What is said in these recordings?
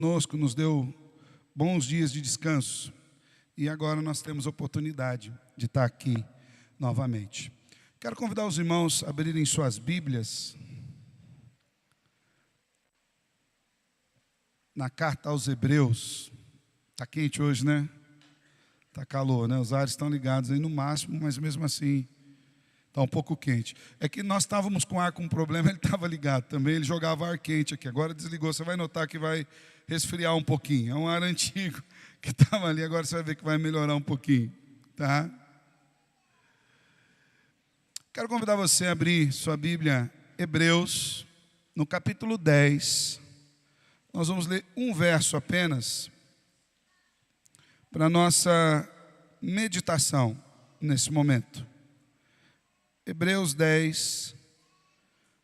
Conosco, nos deu bons dias de descanso e agora nós temos a oportunidade de estar aqui novamente. Quero convidar os irmãos a abrirem suas Bíblias na carta aos Hebreus. Está quente hoje, né? Está calor, né? Os ares estão ligados aí no máximo, mas mesmo assim está um pouco quente. É que nós estávamos com ar com um problema, ele estava ligado também, ele jogava ar quente aqui. Agora desligou, você vai notar que vai resfriar um pouquinho. É um ar antigo que estava ali, agora você vai ver que vai melhorar um pouquinho, tá? Quero convidar você a abrir sua Bíblia, Hebreus, no capítulo 10. Nós vamos ler um verso apenas para a nossa meditação nesse momento. Hebreus 10,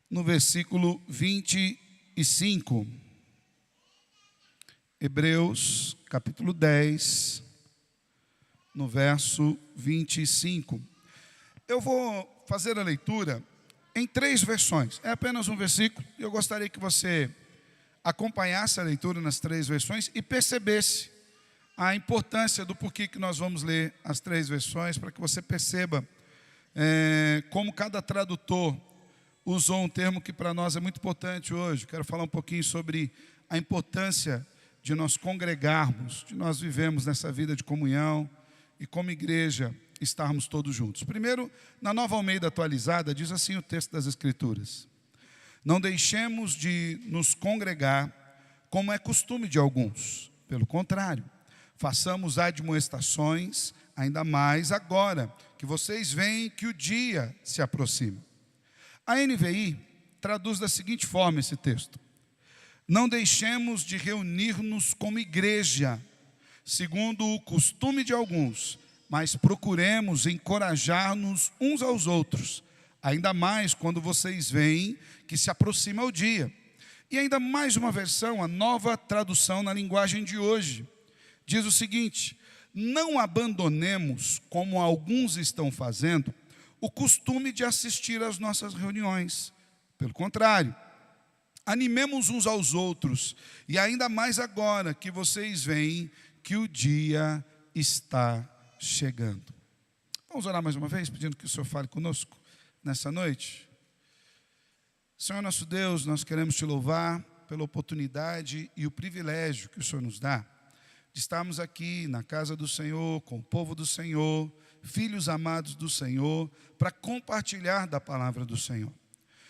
no versículo 25. Hebreus, capítulo 10, no verso 25. Eu vou fazer a leitura em 3 versões. É apenas um versículo e eu gostaria que você acompanhasse a leitura nas 3 versões e percebesse a importância do porquê que nós vamos ler as 3 versões, para que você perceba como cada tradutor usou um termo que para nós é muito importante hoje. Quero falar um pouquinho sobre a importância de nós congregarmos, de nós vivemos nessa vida de comunhão e como igreja estarmos todos juntos. Primeiro, na Nova Almeida atualizada, diz assim o texto das Escrituras: não deixemos de nos congregar como é costume de alguns. Pelo contrário, façamos admoestações, ainda mais agora que vocês veem que o dia se aproxima. A NVI traduz da seguinte forma esse texto: não deixemos de reunir-nos como igreja, segundo o costume de alguns, mas procuremos encorajar-nos uns aos outros, ainda mais quando vocês veem que se aproxima o dia. E ainda mais uma versão, a Nova Tradução na linguagem de hoje, diz o seguinte: não abandonemos, como alguns estão fazendo, o costume de assistir às nossas reuniões. Pelo contrário, animemos uns aos outros, e ainda mais agora que vocês veem que o dia está chegando. Vamos orar mais uma vez, pedindo que o Senhor fale conosco nessa noite. Senhor nosso Deus, nós queremos te louvar pela oportunidade e o privilégio que o Senhor nos dá de estarmos aqui na casa do Senhor, com o povo do Senhor, filhos amados do Senhor, para compartilhar da palavra do Senhor.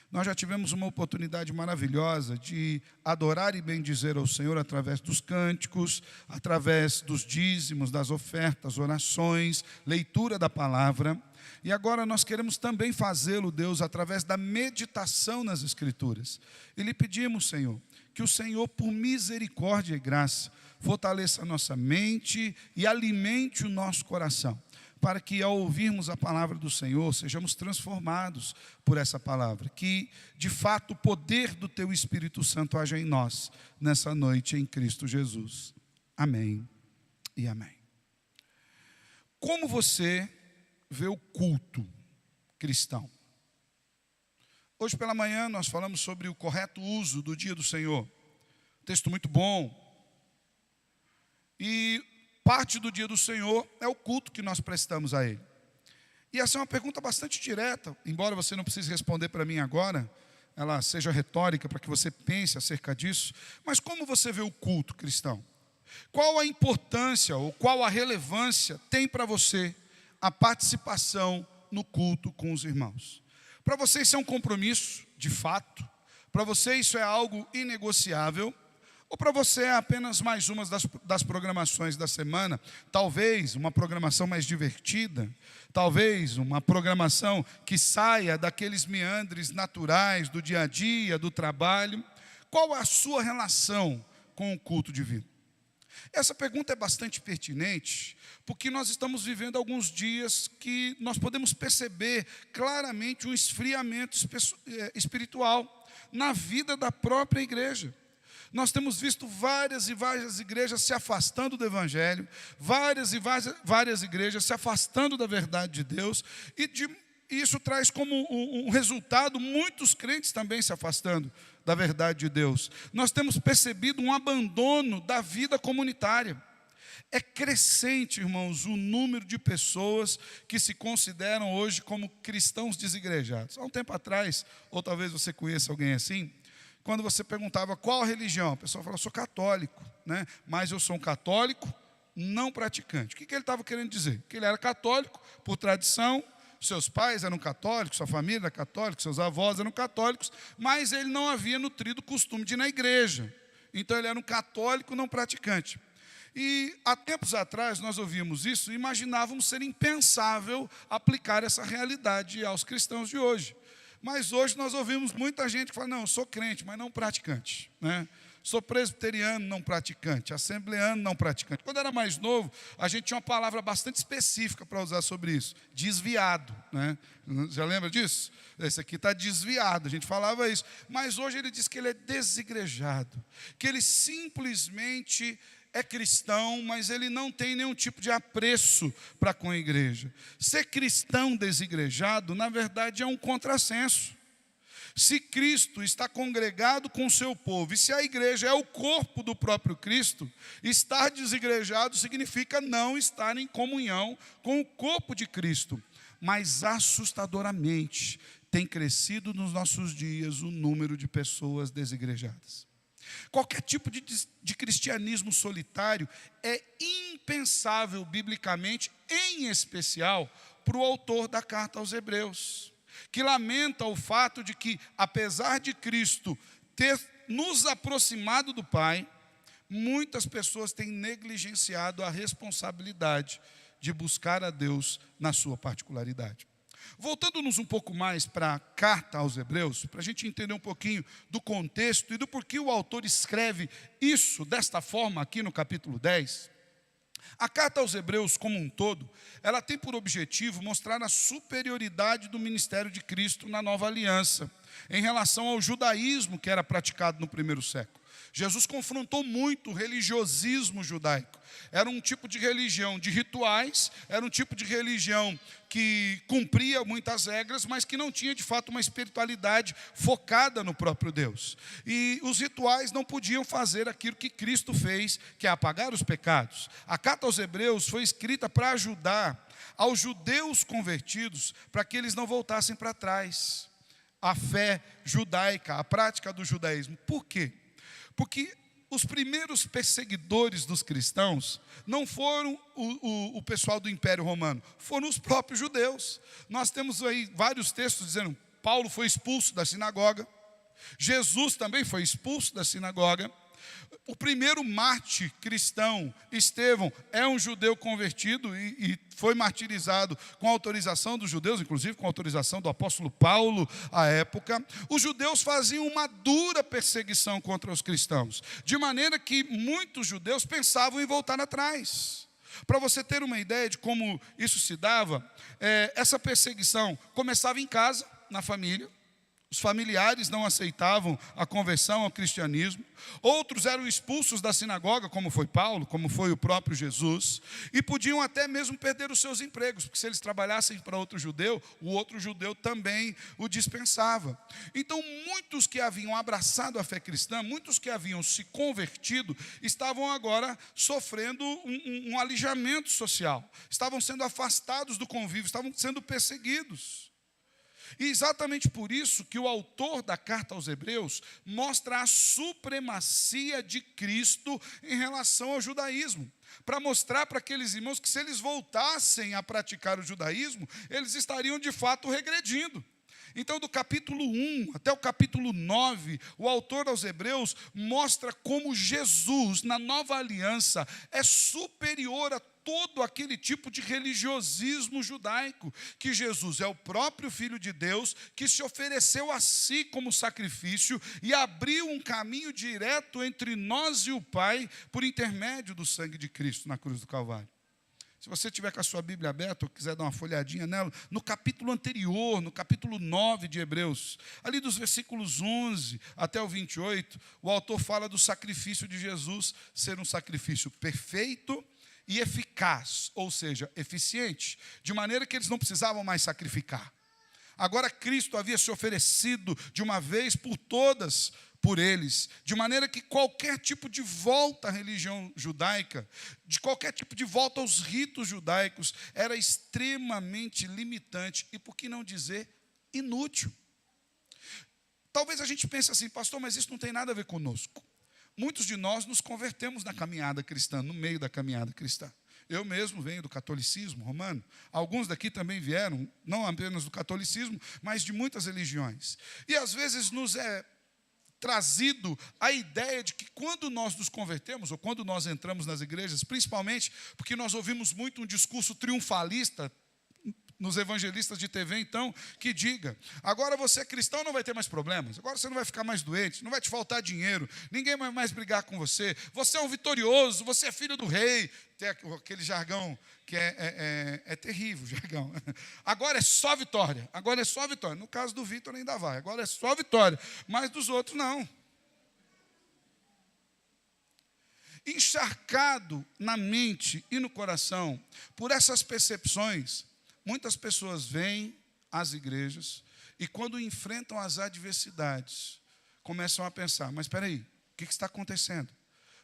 Nós já tivemos uma oportunidade maravilhosa de adorar e bendizer ao Senhor através dos cânticos, através dos dízimos, das ofertas, orações, leitura da palavra. E agora nós queremos também fazê-lo, Deus, através da meditação nas Escrituras. E lhe pedimos, Senhor, que o Senhor, por misericórdia e graça, fortaleça a nossa mente e alimente o nosso coração, para que ao ouvirmos a palavra do Senhor, sejamos transformados por essa palavra, que de fato o poder do Teu Espírito Santo haja em nós, nessa noite em Cristo Jesus. Amém e amém. Como você vê o culto cristão? Hoje pela manhã nós falamos sobre o correto uso do dia do Senhor. Texto muito bom. E parte do dia do Senhor é o culto que nós prestamos a Ele. E essa é uma pergunta bastante direta, embora você não precise responder para mim agora, ela seja retórica para que você pense acerca disso. Mas como você vê o culto cristão? Qual a importância ou qual a relevância tem para você a participação no culto com os irmãos? Para você isso é um compromisso, de fato? Para você isso é algo inegociável? Ou para você é apenas mais uma das programações da semana? Talvez uma programação mais divertida, talvez uma programação que saia daqueles meandres naturais do dia a dia, do trabalho. Qual é a sua relação com o culto divino? Essa pergunta é bastante pertinente, porque nós estamos vivendo alguns dias que nós podemos perceber claramente um esfriamento espiritual na vida da própria igreja. Nós temos visto várias e várias igrejas se afastando do Evangelho, várias igrejas se afastando da verdade de Deus, e isso traz como um resultado muitos crentes também se afastando da verdade de Deus. Nós temos percebido um abandono da vida comunitária. É crescente, irmãos, o número de pessoas que se consideram hoje como cristãos desigrejados. Há um tempo atrás, ou talvez você conheça alguém assim, quando você perguntava qual a religião, a pessoa falava, sou católico, né? Mas eu sou um católico não praticante. O que ele estava querendo dizer? Que ele era católico por tradição, seus pais eram católicos, sua família era católica, seus avós eram católicos, mas ele não havia nutrido o costume de ir na igreja. Então ele era um católico não praticante. E há tempos atrás nós ouvíamos isso e imaginávamos ser impensável aplicar essa realidade aos cristãos de hoje. Mas hoje nós ouvimos muita gente que fala, não, eu sou crente, mas não praticante, né? Sou presbiteriano não praticante, assembleano não praticante. Quando eu era mais novo, a gente tinha uma palavra bastante específica para usar sobre isso, desviado, né? Já lembra disso? Esse aqui está desviado, a gente falava isso. Mas hoje ele diz que ele é desigrejado, que ele simplesmente é cristão, mas ele não tem nenhum tipo de apreço para com a igreja. Ser cristão desigrejado, na verdade, é um contrassenso. Se Cristo está congregado com o seu povo, e se a igreja é o corpo do próprio Cristo, estar desigrejado significa não estar em comunhão com o corpo de Cristo. Mas assustadoramente tem crescido nos nossos dias o número de pessoas desigrejadas. Qualquer tipo de cristianismo solitário é impensável biblicamente, em especial para o autor da carta aos Hebreus, que lamenta o fato de que, apesar de Cristo ter nos aproximado do Pai, muitas pessoas têm negligenciado a responsabilidade de buscar a Deus na sua particularidade. Voltando-nos um pouco mais para a carta aos Hebreus, para a gente entender um pouquinho do contexto e do porquê o autor escreve isso desta forma aqui no capítulo 10, a carta aos Hebreus como um todo, ela tem por objetivo mostrar a superioridade do ministério de Cristo na nova aliança, em relação ao judaísmo que era praticado no primeiro século. Jesus confrontou muito o religiosismo judaico. Era um tipo de religião de rituais, era um tipo de religião que cumpria muitas regras, mas que não tinha de fato uma espiritualidade focada no próprio Deus. E os rituais não podiam fazer aquilo que Cristo fez, que é apagar os pecados. A carta aos Hebreus foi escrita para ajudar aos judeus convertidos, para que eles não voltassem para trás. A fé judaica, a prática do judaísmo. Por quê? Porque os primeiros perseguidores dos cristãos não foram o pessoal do Império Romano, foram os próprios judeus. Nós temos aí vários textos dizendo, Paulo foi expulso da sinagoga, Jesus também foi expulso da sinagoga. O primeiro mártir cristão, Estevão, é um judeu convertido e foi martirizado com autorização dos judeus, inclusive com autorização do apóstolo Paulo à época. Os judeus faziam uma dura perseguição contra os cristãos, de maneira que muitos judeus pensavam em voltar atrás. Para você ter uma ideia de como isso se dava, essa perseguição começava em casa, na família. Os familiares não aceitavam a conversão ao cristianismo. Outros eram expulsos da sinagoga, como foi Paulo, como foi o próprio Jesus. E podiam até mesmo perder os seus empregos, porque se eles trabalhassem para outro judeu, o outro judeu também o dispensava. Então, muitos que haviam abraçado a fé cristã, muitos que haviam se convertido, estavam agora sofrendo um alijamento social. Estavam sendo afastados do convívio, estavam sendo perseguidos. E exatamente por isso que o autor da carta aos Hebreus mostra a supremacia de Cristo em relação ao judaísmo, para mostrar para aqueles irmãos que se eles voltassem a praticar o judaísmo, eles estariam de fato regredindo. Então, do capítulo 1 até o capítulo 9, o autor aos Hebreus mostra como Jesus, na nova aliança, é superior a todo aquele tipo de religiosismo judaico, que Jesus é o próprio Filho de Deus, que se ofereceu a si como sacrifício e abriu um caminho direto entre nós e o Pai, por intermédio do sangue de Cristo na cruz do Calvário. Se você tiver com a sua Bíblia aberta ou quiser dar uma folhadinha nela, no capítulo anterior, no capítulo 9 de Hebreus, ali dos versículos 11 até o 28, o autor fala do sacrifício de Jesus ser um sacrifício perfeito e eficaz, ou seja, eficiente, de maneira que eles não precisavam mais sacrificar. Agora Cristo havia se oferecido de uma vez por todas por eles, de maneira que qualquer tipo de volta à religião judaica, de qualquer tipo de volta aos ritos judaicos, era extremamente limitante e, por que não dizer, inútil. Talvez a gente pense assim, pastor, mas isso não tem nada a ver conosco. Muitos de nós nos convertemos na caminhada cristã, no meio da caminhada cristã. Eu mesmo venho do catolicismo romano. Alguns daqui também vieram, não apenas do catolicismo, mas de muitas religiões. E às vezes nos é trazido a ideia de que quando nós nos convertemos, ou quando nós entramos nas igrejas, principalmente porque nós ouvimos muito um discurso triunfalista nos evangelistas de TV, então, que diga, agora você é cristão, não vai ter mais problemas, agora você não vai ficar mais doente, não vai te faltar dinheiro, ninguém vai mais brigar com você, você é um vitorioso, você é filho do rei. Tem aquele jargão que é terrível, jargão. Agora é só vitória, agora é só vitória. No caso do Vitor ainda vai, agora é só vitória, mas dos outros não. Encharcado na mente e no coração por essas percepções, muitas pessoas vêm às igrejas e, quando enfrentam as adversidades, começam a pensar, mas espera aí, o que está acontecendo?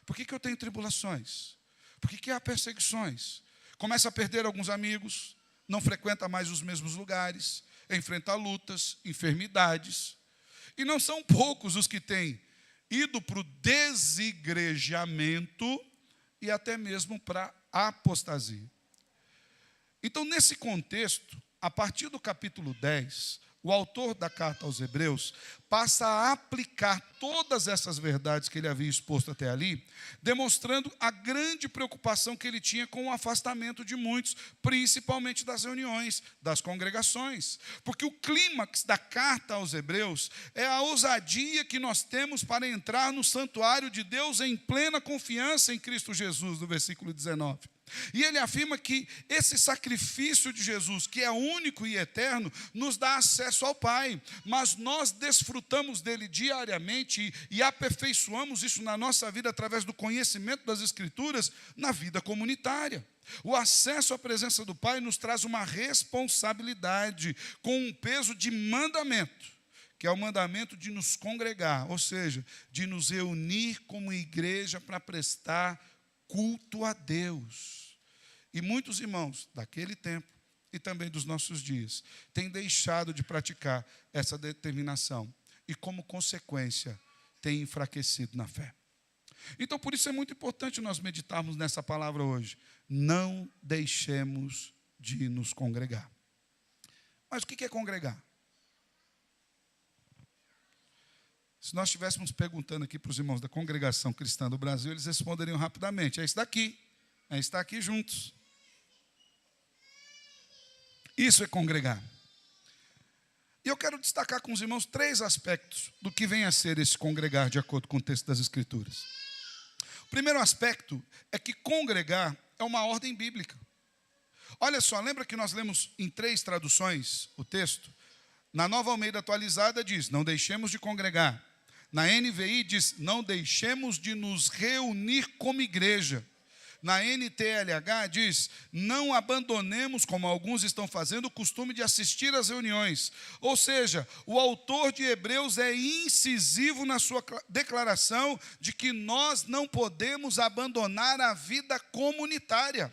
Por que eu tenho tribulações? Por que há perseguições? Começa a perder alguns amigos, não frequenta mais os mesmos lugares, enfrenta lutas, enfermidades. E não são poucos os que têm ido para o desigrejamento e até mesmo para a apostasia. Então, nesse contexto, a partir do capítulo 10, o autor da carta aos Hebreus passa a aplicar todas essas verdades que ele havia exposto até ali, demonstrando a grande preocupação que ele tinha com o afastamento de muitos, principalmente das reuniões, das congregações. Porque o clímax da carta aos Hebreus é a ousadia que nós temos para entrar no santuário de Deus em plena confiança em Cristo Jesus, no versículo 19. E ele afirma que esse sacrifício de Jesus, que é único e eterno, nos dá acesso ao Pai, mas nós desfrutamos dele diariamente e aperfeiçoamos isso na nossa vida através do conhecimento das Escrituras na vida comunitária. O acesso à presença do Pai nos traz uma responsabilidade com um peso de mandamento, que é o mandamento de nos congregar, ou seja, de nos reunir como igreja para prestar culto a Deus. E muitos irmãos daquele tempo e também dos nossos dias têm deixado de praticar essa determinação e, como consequência, têm enfraquecido na fé. Então, por isso é muito importante nós meditarmos nessa palavra hoje. Não deixemos de nos congregar. Mas o que é congregar? Se nós estivéssemos perguntando aqui para os irmãos da congregação cristã do Brasil, eles responderiam rapidamente, é isso daqui, é estar aqui juntos. Isso é congregar. E eu quero destacar com os irmãos 3 aspectos do que vem a ser esse congregar, de acordo com o texto das Escrituras. O primeiro aspecto é que congregar é uma ordem bíblica. Olha só, lembra que nós lemos em 3 traduções o texto? Na Nova Almeida Atualizada diz, não deixemos de congregar. Na NVI diz, não deixemos de nos reunir como igreja. Na NTLH diz, não abandonemos, como alguns estão fazendo, o costume de assistir às reuniões. Ou seja, o autor de Hebreus é incisivo na sua declaração de que nós não podemos abandonar a vida comunitária.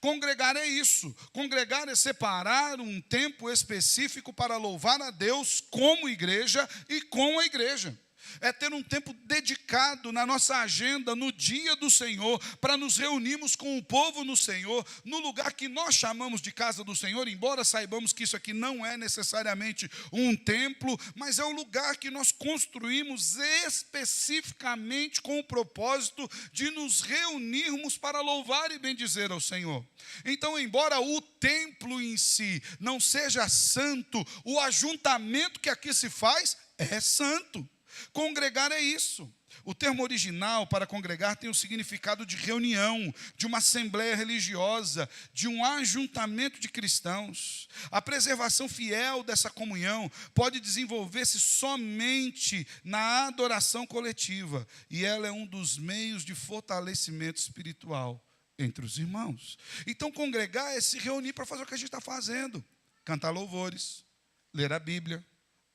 Congregar é isso. Congregar é separar um tempo específico para louvar a Deus como igreja e com a igreja. É ter um tempo dedicado na nossa agenda, no dia do Senhor, para nos reunirmos com o povo no Senhor, no lugar que nós chamamos de casa do Senhor, embora saibamos que isso aqui não é necessariamente um templo, mas é um lugar que nós construímos especificamente com o propósito de nos reunirmos para louvar e bendizer ao Senhor. Então, embora o templo em si não seja santo, o ajuntamento que aqui se faz é santo. Congregar é isso. O termo original para congregar tem o significado de reunião, de uma assembleia religiosa, de um ajuntamento de cristãos. A preservação fiel dessa comunhão pode desenvolver-se somente na adoração coletiva, e ela é um dos meios de fortalecimento espiritual entre os irmãos. Então, congregar é se reunir para fazer o que a gente está fazendo: cantar louvores, ler a Bíblia,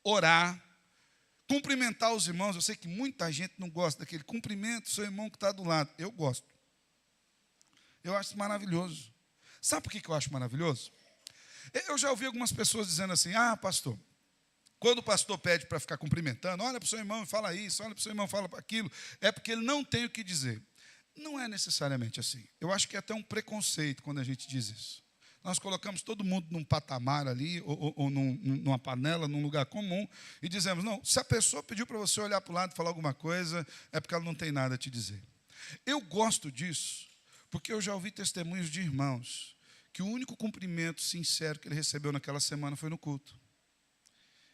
orar, Cumprimentar os irmãos, eu sei que muita gente não gosta daquele cumprimento, seu irmão que está do lado. Eu gosto. Eu acho maravilhoso. Sabe por que eu acho maravilhoso? Eu já ouvi algumas pessoas dizendo assim, pastor, quando o pastor pede para ficar cumprimentando, olha para o seu irmão e fala isso, olha para o seu irmão e fala aquilo, é porque ele não tem o que dizer. Não é necessariamente assim. Eu acho que é até um preconceito quando a gente diz isso. Nós colocamos todo mundo num patamar ali, ou numa panela, num lugar comum, e dizemos, não, se a pessoa pediu para você olhar para o lado e falar alguma coisa, é porque ela não tem nada a te dizer. Eu gosto disso, porque eu já ouvi testemunhos de irmãos, que o único cumprimento sincero que ele recebeu naquela semana foi no culto.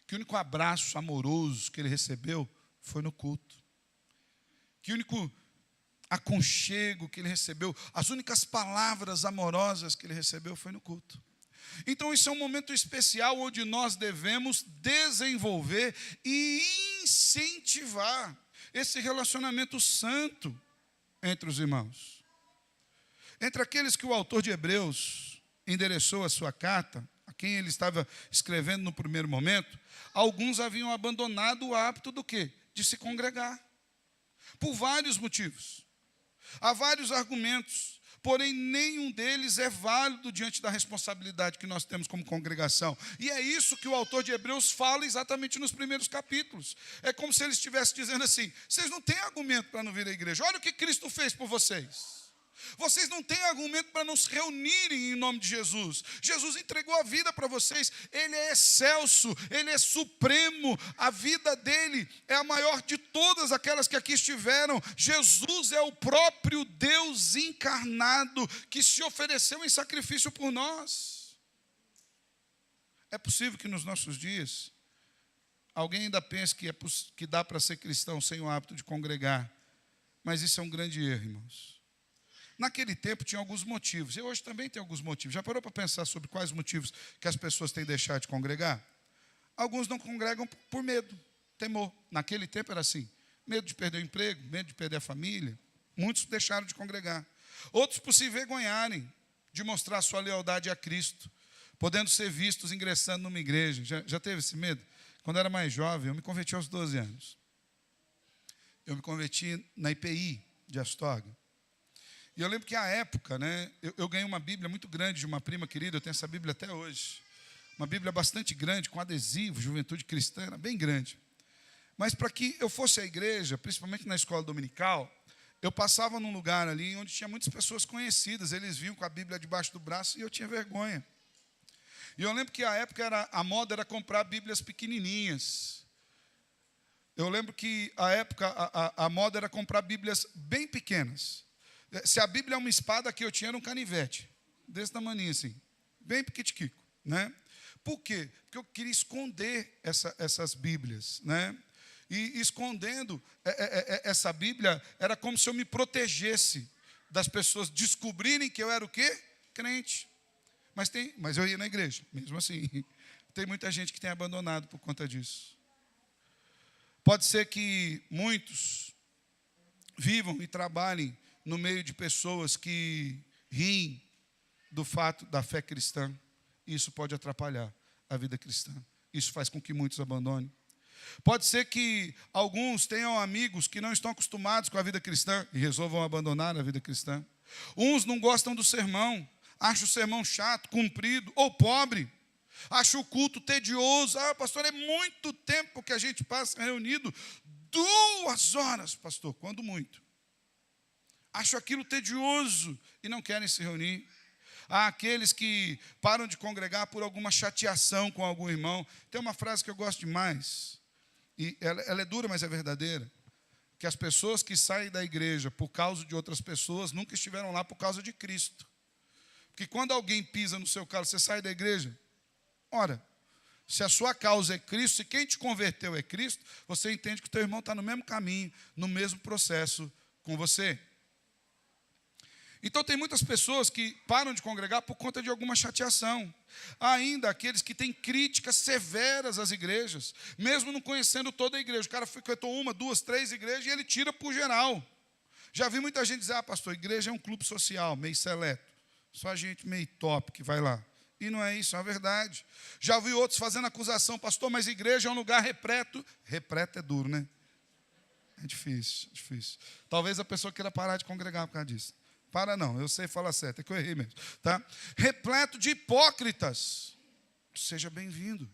Que o único abraço amoroso que ele recebeu foi no culto. Que o único aconchego que ele recebeu, as únicas palavras amorosas que ele recebeu foi no culto. Então isso é um momento especial onde nós devemos desenvolver e incentivar esse relacionamento santo entre os irmãos. Entre aqueles que o autor de Hebreus endereçou a sua carta, a quem ele estava escrevendo no primeiro momento, alguns haviam abandonado o hábito do quê? De se congregar. Por vários motivos. Há vários argumentos, porém nenhum deles é válido diante da responsabilidade que nós temos como congregação. E é isso que o autor de Hebreus fala exatamente nos primeiros capítulos. É como se ele estivesse dizendo assim, vocês não têm argumento para não vir à igreja. Olha o que Cristo fez por vocês. Vocês não têm argumento para não se reunirem em nome de Jesus. Jesus entregou a vida para vocês. Ele é excelso, Ele é supremo. A vida dele é a maior de todas aquelas que aqui estiveram. Jesus é o próprio Deus encarnado que se ofereceu em sacrifício por nós. É possível que nos nossos dias alguém ainda pense que dá para ser cristão sem o hábito de congregar. Mas isso é um grande erro, irmãos. Naquele tempo tinha alguns motivos, e hoje também tem alguns motivos. Já parou para pensar sobre quais motivos que as pessoas têm deixado de congregar? Alguns não congregam por medo, temor. Naquele tempo era assim, medo de perder o emprego, medo de perder a família. Muitos deixaram de congregar. Outros por se envergonharem de mostrar sua lealdade a Cristo, podendo ser vistos ingressando numa igreja. Já teve esse medo? Quando eu era mais jovem, eu me converti aos 12 anos. Eu me converti na IPI de Astorga. E eu lembro que à época, eu ganhei uma Bíblia muito grande de uma prima querida, eu tenho essa Bíblia até hoje. Uma Bíblia bastante grande, com adesivo, Juventude Cristã, era bem grande. Mas para que eu fosse à igreja, principalmente na escola dominical, eu passava num lugar ali onde tinha muitas pessoas conhecidas, eles vinham com a Bíblia debaixo do braço e eu tinha vergonha. E eu lembro que à época a moda era comprar Bíblias pequenininhas. Eu lembro que à época a moda era comprar Bíblias bem pequenas. Se a Bíblia é uma espada, que eu tinha era um canivete, desse tamanho assim, bem piquitiquico, né? Por quê? Porque eu queria esconder essas Bíblias, né? E escondendo essa Bíblia, era como se eu me protegesse das pessoas descobrirem que eu era o quê? Crente. Mas eu ia na igreja, mesmo assim. Tem muita gente que tem abandonado por conta disso. Pode ser que muitos vivam e trabalhem no meio de pessoas que riem do fato da fé cristã. Isso pode atrapalhar a vida cristã. Isso faz com que muitos abandonem. Pode ser que alguns tenham amigos que não estão acostumados com a vida cristã e resolvam abandonar a vida cristã. Uns não gostam do sermão, acham o sermão chato, comprido ou pobre. Acham o culto tedioso. Pastor, é muito tempo que a gente passa reunido. 2 horas, pastor, quando muito. Acham aquilo tedioso e não querem se reunir. Há aqueles que param de congregar por alguma chateação com algum irmão. Tem uma frase que eu gosto demais, e ela é dura, mas é verdadeira, que as pessoas que saem da igreja por causa de outras pessoas nunca estiveram lá por causa de Cristo. Porque quando alguém pisa no seu carro, você sai da igreja, ora, se a sua causa é Cristo, se quem te converteu é Cristo, você entende que o teu irmão está no mesmo caminho, no mesmo processo com você. Então tem muitas pessoas que param de congregar por conta de alguma chateação. Há ainda aqueles que têm críticas severas às igrejas, mesmo não conhecendo toda a igreja. O cara frequentou 1, 2, 3 igrejas e ele tira por geral. Já vi muita gente dizer, pastor, igreja é um clube social, meio seleto. Só gente meio top que vai lá. E não é isso, é a verdade. Já vi outros fazendo acusação, pastor, mas igreja é um lugar repleto. Repleto é duro, né? É difícil, é difícil. Talvez a pessoa queira parar de congregar por causa disso. Para não, eu sei falar certo, é que eu errei mesmo. Tá? Repleto de hipócritas. Seja bem-vindo.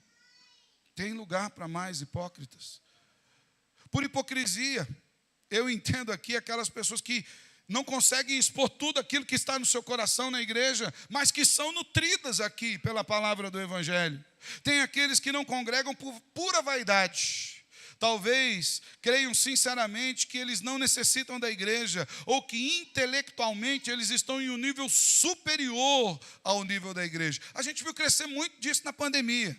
Tem lugar para mais hipócritas. Por hipocrisia, eu entendo aqui aquelas pessoas que não conseguem expor tudo aquilo que está no seu coração na igreja, mas que são nutridas aqui pela palavra do Evangelho. Tem aqueles que não congregam por pura vaidade. Talvez creiam sinceramente que eles não necessitam da igreja, ou que intelectualmente eles estão em um nível superior ao nível da igreja. A gente viu crescer muito disso na pandemia.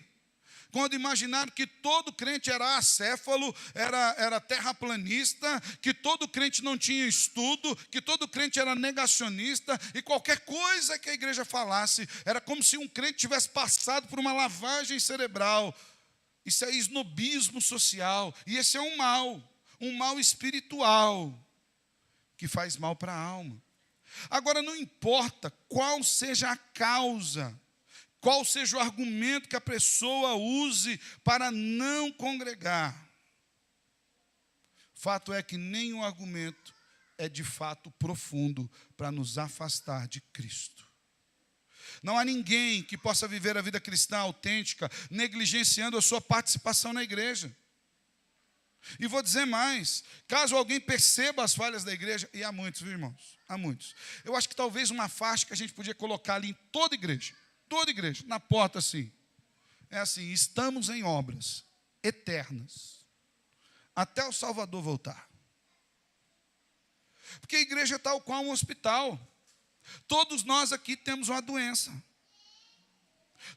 Quando imaginaram que todo crente era acéfalo, era terraplanista, que todo crente não tinha estudo, que todo crente era negacionista, e qualquer coisa que a igreja falasse, era como se um crente tivesse passado por uma lavagem cerebral. Isso é esnobismo social, e esse é um mal espiritual, que faz mal para a alma. Agora, não importa qual seja a causa, qual seja o argumento que a pessoa use para não congregar. Fato é que nenhum argumento é de fato profundo para nos afastar de Cristo. Não há ninguém que possa viver a vida cristã autêntica negligenciando a sua participação na igreja. E vou dizer mais, caso alguém perceba as falhas da igreja, e há muitos, viu, irmãos? Há muitos. Eu acho que talvez uma faixa que a gente podia colocar ali em toda igreja, na porta assim, é assim: estamos em obras eternas, até o Salvador voltar. Porque a igreja é tal qual um hospital. Todos nós aqui temos uma doença.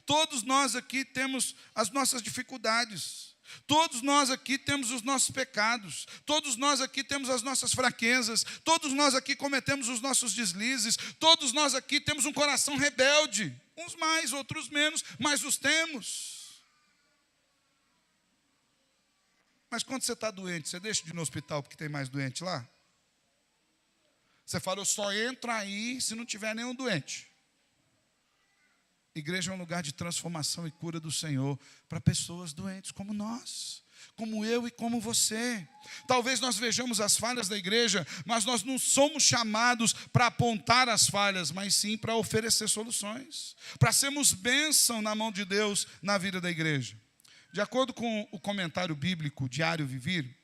Todos nós aqui temos as nossas dificuldades. Todos nós aqui temos os nossos pecados. Todos nós aqui temos as nossas fraquezas. Todos nós aqui cometemos os nossos deslizes. Todos nós aqui temos um coração rebelde. Uns mais, outros menos, mas os temos. Mas quando você está doente, você deixa de ir no hospital porque tem mais doente lá? Você fala, eu só entro aí se não tiver nenhum doente. Igreja é um lugar de transformação e cura do Senhor para pessoas doentes como nós, como eu e como você. Talvez nós vejamos as falhas da igreja, mas nós não somos chamados para apontar as falhas, mas sim para oferecer soluções, para sermos bênção na mão de Deus na vida da igreja. De acordo com o comentário bíblico Diário Vivir,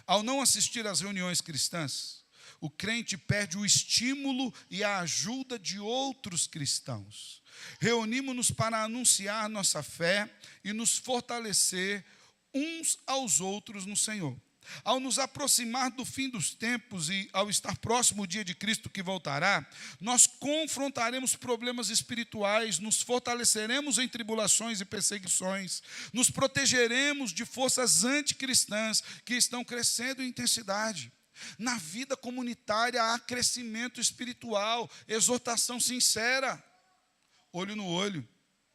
ao não assistir às reuniões cristãs, o crente perde o estímulo e a ajuda de outros cristãos. Reunimos-nos para anunciar nossa fé e nos fortalecer uns aos outros no Senhor. Ao nos aproximar do fim dos tempos e ao estar próximo o dia de Cristo que voltará, nós confrontaremos problemas espirituais, nos fortaleceremos em tribulações e perseguições, nos protegeremos de forças anticristãs que estão crescendo em intensidade. Na vida comunitária há crescimento espiritual, exortação sincera, olho no olho,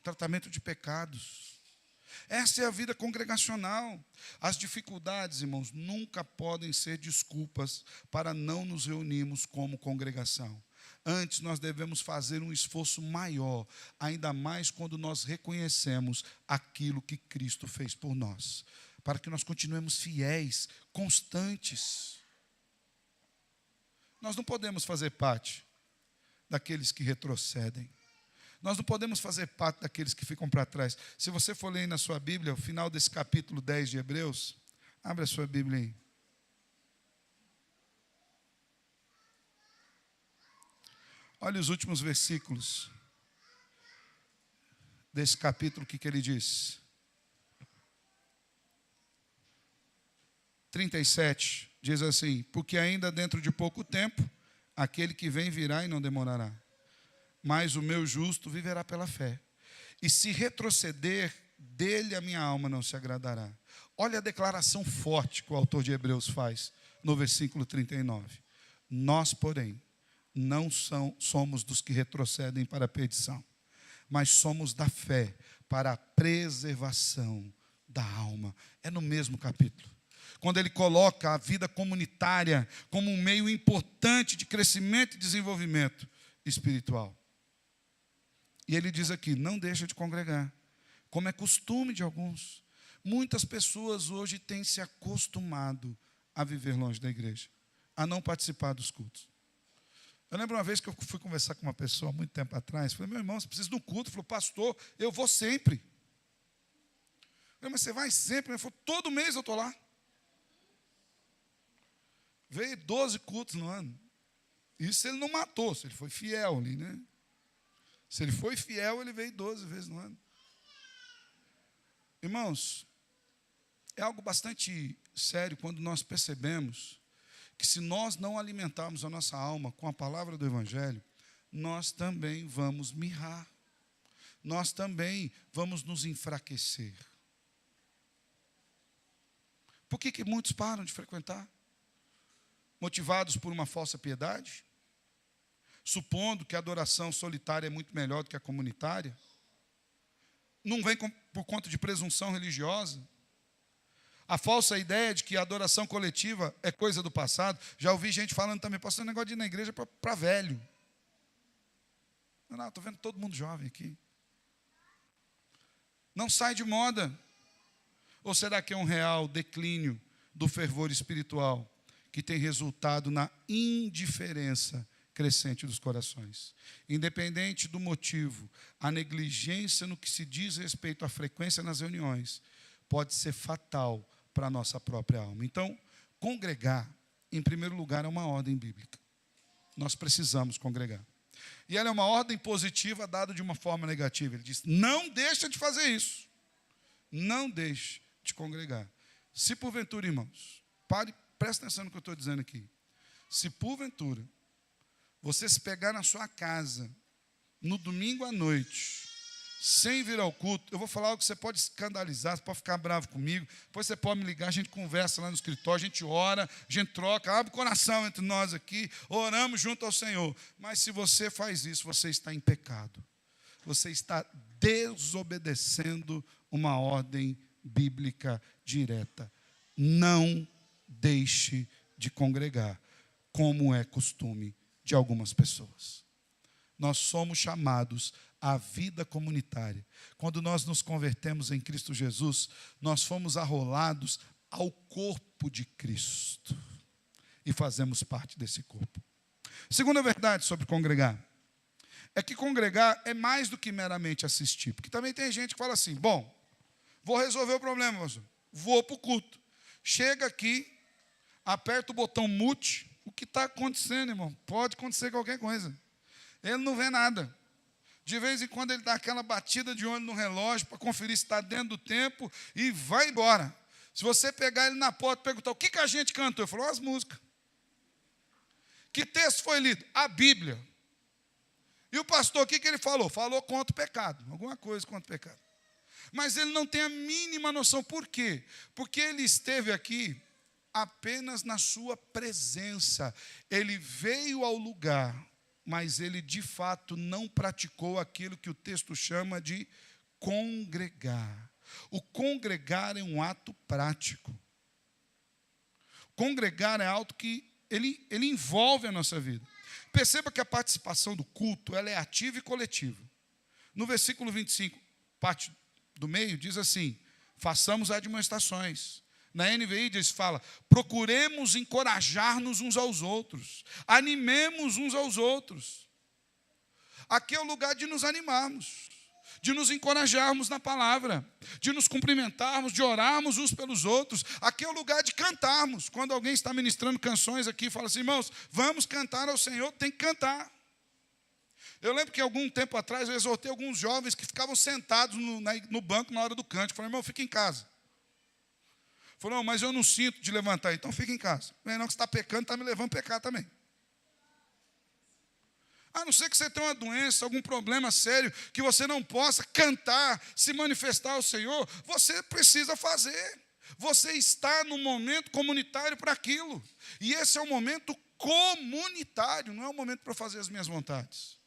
tratamento de pecados. Essa é a vida congregacional. As dificuldades, irmãos, nunca podem ser desculpas para não nos reunirmos como congregação. Antes, nós devemos fazer um esforço maior, ainda mais quando nós reconhecemos aquilo que Cristo fez por nós, para que nós continuemos fiéis, constantes. Nós não podemos fazer parte daqueles que retrocedem. Nós não podemos fazer parte daqueles que ficam para trás. Se você for ler na sua Bíblia, o final desse capítulo 10 de Hebreus, abre a sua Bíblia aí. Olha os últimos versículos desse capítulo, o que ele diz? 37, diz assim: porque ainda dentro de pouco tempo, aquele que vem virá e não demorará. Mas o meu justo viverá pela fé. E se retroceder, dele a minha alma não se agradará. Olha a declaração forte que o autor de Hebreus faz no versículo 39. Nós, porém, não somos dos que retrocedem para a perdição, mas somos da fé para a preservação da alma. É no mesmo capítulo. Quando ele coloca a vida comunitária como um meio importante de crescimento e desenvolvimento espiritual. E ele diz aqui, não deixa de congregar, como é costume de alguns. Muitas pessoas hoje têm se acostumado a viver longe da igreja, a não participar dos cultos. Eu lembro uma vez que eu fui conversar com uma pessoa, muito tempo atrás, falei, meu irmão, você precisa de um culto? Ele falou, pastor, eu vou sempre. Eu falei, mas você vai sempre? Ele falou, todo mês eu estou lá. Veio 12 cultos no ano. Isso ele não matou, se ele foi fiel ali, né? Se ele foi fiel, ele veio 12 vezes no ano. Irmãos, é algo bastante sério quando nós percebemos que se nós não alimentarmos a nossa alma com a palavra do Evangelho, nós também vamos mirrar. Nós também vamos nos enfraquecer. Por que muitos param de frequentar? Motivados por uma falsa piedade? Supondo que a adoração solitária é muito melhor do que a comunitária? Não vem por conta de presunção religiosa? A falsa ideia de que a adoração coletiva é coisa do passado. Já ouvi gente falando também, pastor, negócio de ir na igreja para velho. Não, estou vendo todo mundo jovem aqui. Não sai de moda. Ou será que é um real declínio do fervor espiritual que tem resultado na indiferença crescente dos corações? Independente do motivo, a negligência no que se diz respeito à frequência nas reuniões pode ser fatal para a nossa própria alma. Então, congregar, em primeiro lugar, é uma ordem bíblica. Nós precisamos congregar. E ela é uma ordem positiva dada de uma forma negativa. Ele diz, não deixa de fazer isso. Não deixe de congregar. Se porventura, irmãos, presta atenção no que eu estou dizendo aqui. Se porventura, você se pegar na sua casa, no domingo à noite, sem vir ao culto, eu vou falar algo que você pode escandalizar, você pode ficar bravo comigo, depois você pode me ligar, a gente conversa lá no escritório, a gente ora, a gente troca, abre o coração entre nós aqui, oramos junto ao Senhor. Mas se você faz isso, você está em pecado. Você está desobedecendo uma ordem bíblica direta. Não deixe de congregar, como é costume de algumas pessoas. Nós somos chamados à vida comunitária. Quando nós nos convertemos em Cristo Jesus, nós fomos arrolados ao corpo de Cristo e fazemos parte desse corpo. Segunda verdade sobre congregar é que congregar é mais do que meramente assistir, porque também tem gente que fala assim, bom, vou resolver o problema, pastor, vou para o culto. Chega aqui, aperta o botão mute, o que está acontecendo, irmão? Pode acontecer qualquer coisa. Ele não vê nada. De vez em quando ele dá aquela batida de olho no relógio para conferir se está dentro do tempo e vai embora. Se você pegar ele na porta e perguntar o que a gente cantou, ele falou as músicas. Que texto foi lido? A Bíblia. E o pastor, o que ele falou? Falou contra o pecado. Alguma coisa contra o pecado. Mas ele não tem a mínima noção. Por quê? Porque ele esteve aqui apenas na sua presença. Ele veio ao lugar, mas ele de fato não praticou aquilo que o texto chama de congregar. O congregar é um ato prático. Congregar é algo que ele envolve a nossa vida. Perceba que a participação do culto ela é ativa e coletiva. No versículo 25, parte do meio, diz assim, façamos admoestações. Na NVI fala, procuremos encorajar-nos uns aos outros, animemos uns aos outros. Aqui é o lugar de nos animarmos, de nos encorajarmos na palavra, de nos cumprimentarmos, de orarmos uns pelos outros. Aqui é o lugar de cantarmos. Quando alguém está ministrando canções aqui, fala assim, irmãos, vamos cantar ao Senhor, tem que cantar. Eu lembro que algum tempo atrás eu exortei alguns jovens que ficavam sentados no banco na hora do cântico. Falei, irmão, fica em casa. Falou, não, mas eu não sinto de levantar, então fica em casa. Não, que você está pecando, está me levando a pecar também. A não ser que você tenha uma doença, algum problema sério, que você não possa cantar, se manifestar ao Senhor, você precisa fazer. Você está no momento comunitário para aquilo. E esse é o momento comunitário, não é o momento para fazer as minhas vontades.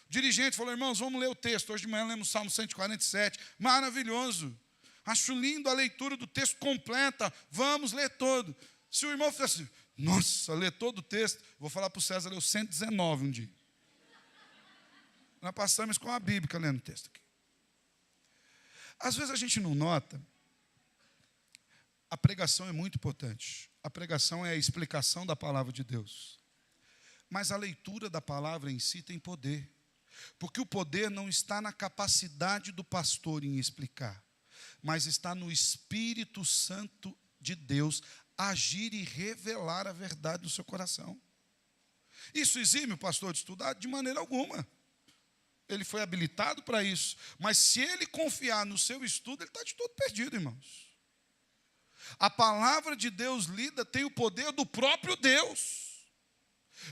O dirigente falou, irmãos, vamos ler o texto. Hoje de manhã lemos o Salmo 147, maravilhoso. Acho lindo a leitura do texto completa, vamos ler todo. Se o irmão fizer assim, nossa, ler todo o texto, vou falar para o César ler o 119 um dia. Nós passamos com a Bíblia lendo o texto aqui. Às vezes a gente não nota, a pregação é muito importante. A pregação é a explicação da palavra de Deus. Mas a leitura da palavra em si tem poder. Porque o poder não está na capacidade do pastor em explicar, mas está no Espírito Santo de Deus agir e revelar a verdade do seu coração. Isso exime o pastor de estudar? De maneira alguma. Ele foi habilitado para isso. Mas se ele confiar no seu estudo, ele está de todo perdido, irmãos. A palavra de Deus lida tem o poder do próprio Deus.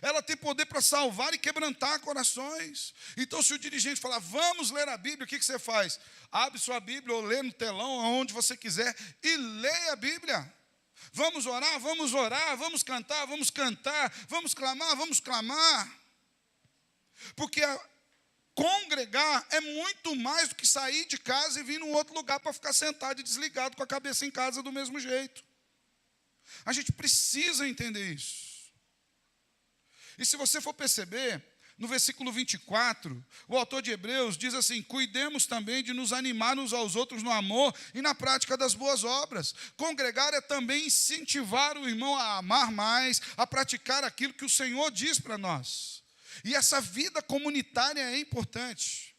Ela tem poder para salvar e quebrantar corações. Então, se o dirigente falar, vamos ler a Bíblia, o que você faz? Abre sua Bíblia ou lê no telão, aonde você quiser, e leia a Bíblia. Vamos orar, vamos orar, vamos cantar, vamos clamar. Porque congregar é muito mais do que sair de casa e vir num outro lugar para ficar sentado e desligado com a cabeça em casa do mesmo jeito. A gente precisa entender isso. E se você for perceber, no versículo 24, o autor de Hebreus diz assim, cuidemos também de nos animar uns aos outros no amor e na prática das boas obras. Congregar é também incentivar o irmão a amar mais, a praticar aquilo que o Senhor diz para nós. E essa vida comunitária é importante.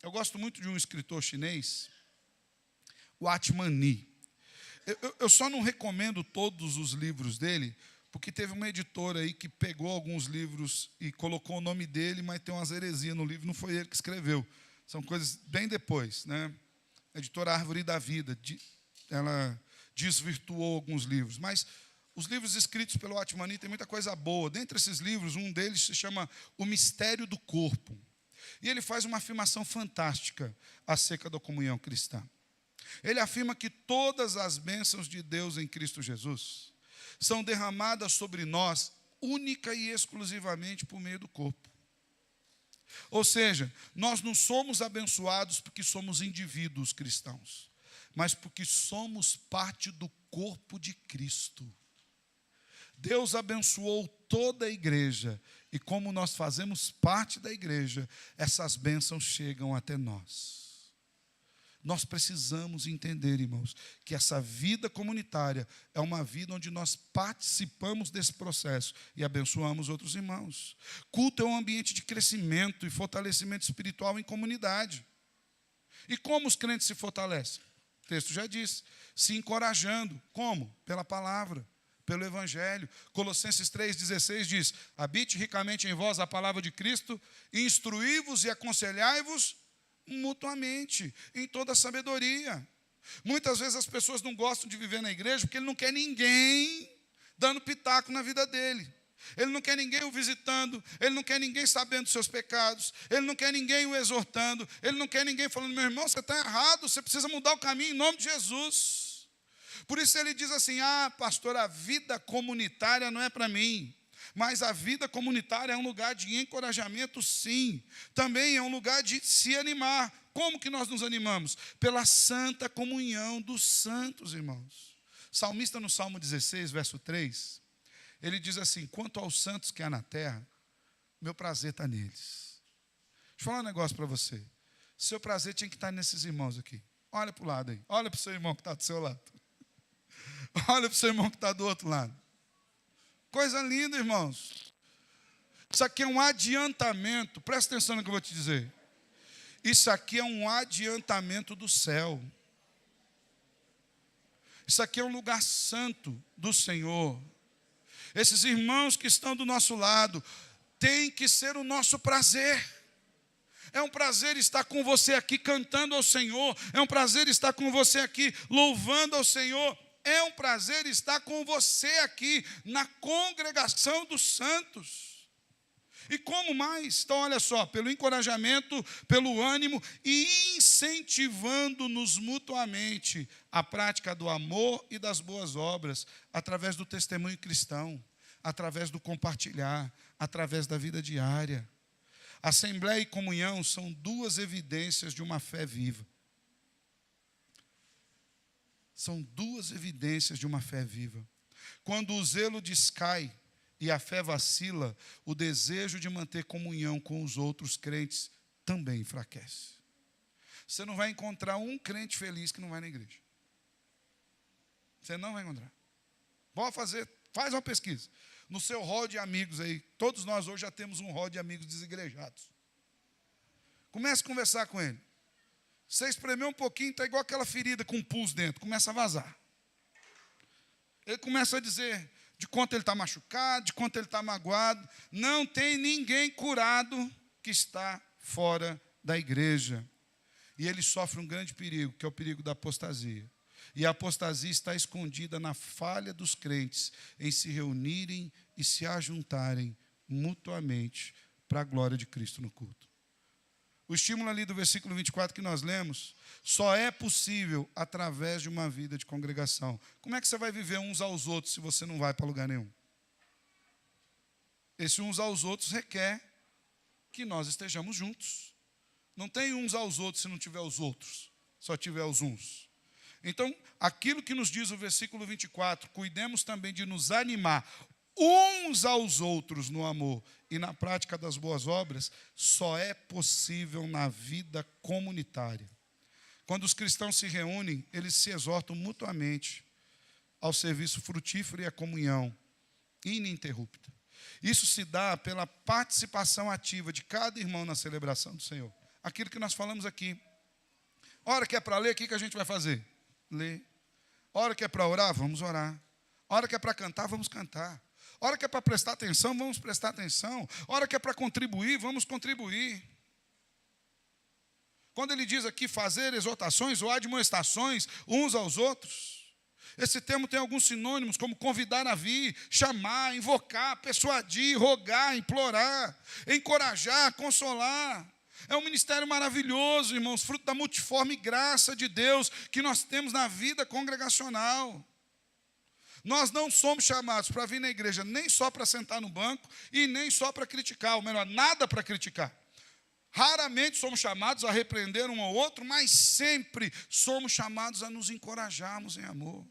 Eu gosto muito de um escritor chinês, o Atman Nee. Eu só não recomendo todos os livros dele, porque teve uma editora aí que pegou alguns livros e colocou o nome dele, mas tem umas heresias no livro, não foi ele que escreveu. São coisas bem depois, né? A editora Árvore da Vida, ela desvirtuou alguns livros. Mas os livros escritos pelo Atman Nee tem muita coisa boa. Dentre esses livros, um deles se chama O Mistério do Corpo. E ele faz uma afirmação fantástica acerca da comunhão cristã. Ele afirma que todas as bênçãos de Deus em Cristo Jesus são derramadas sobre nós única e exclusivamente por meio do corpo. Ou seja, nós não somos abençoados porque somos indivíduos cristãos, mas porque somos parte do corpo de Cristo. Deus abençoou toda a igreja, e como nós fazemos parte da igreja, essas bênçãos chegam até nós. Nós precisamos entender, irmãos, que essa vida comunitária é uma vida onde nós participamos desse processo e abençoamos outros irmãos. Culto é um ambiente de crescimento e fortalecimento espiritual em comunidade. E como os crentes se fortalecem? O texto já diz, se encorajando. Como? Pela palavra, pelo Evangelho. Colossenses 3,16 diz, habite ricamente em vós a palavra de Cristo, instruí-vos e aconselhai-vos mutuamente, em toda a sabedoria. Muitas vezes as pessoas não gostam de viver na igreja porque ele não quer ninguém dando pitaco na vida dele. Ele não quer ninguém o visitando, ele não quer ninguém sabendo dos seus pecados, ele não quer ninguém o exortando, ele não quer ninguém falando, meu irmão, você está errado, você precisa mudar o caminho em nome de Jesus. Por isso ele diz assim, pastor, a vida comunitária não é para mim. Mas a vida comunitária é um lugar de encorajamento, sim. Também é um lugar de se animar. Como que nós nos animamos? Pela santa comunhão dos santos, irmãos. O salmista no Salmo 16, verso 3, ele diz assim, quanto aos santos que há na terra, meu prazer está neles. Deixa eu falar um negócio para você. Seu prazer tinha que estar nesses irmãos aqui. Olha para o lado aí. Olha para o seu irmão que está do seu lado. Olha para o seu irmão que está do outro lado. Coisa linda, irmãos. Isso aqui é um adiantamento. Presta atenção no que eu vou te dizer. Isso aqui é um adiantamento do céu. Isso aqui é um lugar santo do Senhor. Esses irmãos que estão do nosso lado têm que ser o nosso prazer. É um prazer estar com você aqui cantando ao Senhor. É um prazer estar com você aqui louvando ao Senhor. É um prazer estar com você aqui na congregação dos santos. E como mais? Então, olha só, pelo encorajamento, pelo ânimo e incentivando-nos mutuamente a prática do amor e das boas obras, através do testemunho cristão, através do compartilhar, através da vida diária. Assembleia e comunhão são duas evidências de uma fé viva. São duas evidências de uma fé viva. Quando o zelo descai e a fé vacila, o desejo de manter comunhão com os outros crentes também enfraquece. Você não vai encontrar um crente feliz que não vai na igreja. Você não vai encontrar. Faz uma pesquisa. No seu hall de amigos aí, todos nós hoje já temos um hall de amigos desigrejados. Comece a conversar com ele. Você espremeu um pouquinho, está igual aquela ferida com pus dentro, começa a vazar. Ele começa a dizer de quanto ele está machucado, de quanto ele está magoado. Não tem ninguém curado que está fora da igreja. E ele sofre um grande perigo, que é o perigo da apostasia. E a apostasia está escondida na falha dos crentes em se reunirem e se ajuntarem mutuamente para a glória de Cristo no culto. O estímulo ali do versículo 24 que nós lemos, só é possível através de uma vida de congregação. Como é que você vai viver uns aos outros se você não vai para lugar nenhum? Esse uns aos outros requer que nós estejamos juntos. Não tem uns aos outros se não tiver os outros, só tiver os uns. Então, aquilo que nos diz o versículo 24, cuidemos também de nos animar uns aos outros no amor e na prática das boas obras, só é possível na vida comunitária. Quando os cristãos se reúnem, eles se exortam mutuamente ao serviço frutífero e à comunhão ininterrupta. Isso se dá pela participação ativa de cada irmão na celebração do Senhor. Aquilo que nós falamos aqui. Hora que é para ler, o que a gente vai fazer? Ler. Hora que é para orar, vamos orar. Hora que é para cantar, vamos cantar. Hora que é para prestar atenção, vamos prestar atenção. Hora que é para contribuir, vamos contribuir. Quando ele diz aqui fazer exortações ou admoestações uns aos outros, esse termo tem alguns sinônimos, como convidar a vir, chamar, invocar, persuadir, rogar, implorar, encorajar, consolar. É um ministério maravilhoso, irmãos, fruto da multiforme graça de Deus que nós temos na vida congregacional. Nós não somos chamados para vir na igreja nem só para sentar no banco e nem só para criticar, ou melhor, nada para criticar. Raramente somos chamados a repreender um ao outro, mas sempre somos chamados a nos encorajarmos em amor.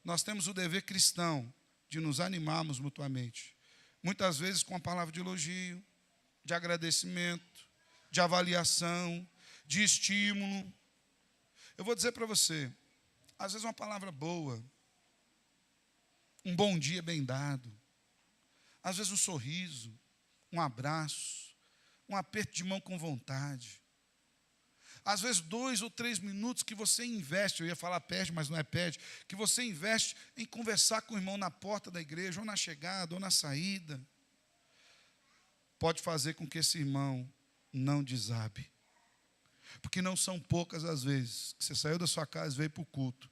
Nós temos o dever cristão de nos animarmos mutuamente. Muitas vezes com a palavra de elogio, de agradecimento, de avaliação, de estímulo. Eu vou dizer para você, às vezes uma palavra boa, um bom dia bem dado, às vezes um sorriso, um abraço, um aperto de mão com vontade. Às vezes 2 ou 3 minutos que você investe, eu ia falar perde, mas não é perde, que você investe em conversar com o irmão na porta da igreja, ou na chegada, ou na saída, pode fazer com que esse irmão não desabe. Porque não são poucas as vezes que você saiu da sua casa e veio para o culto,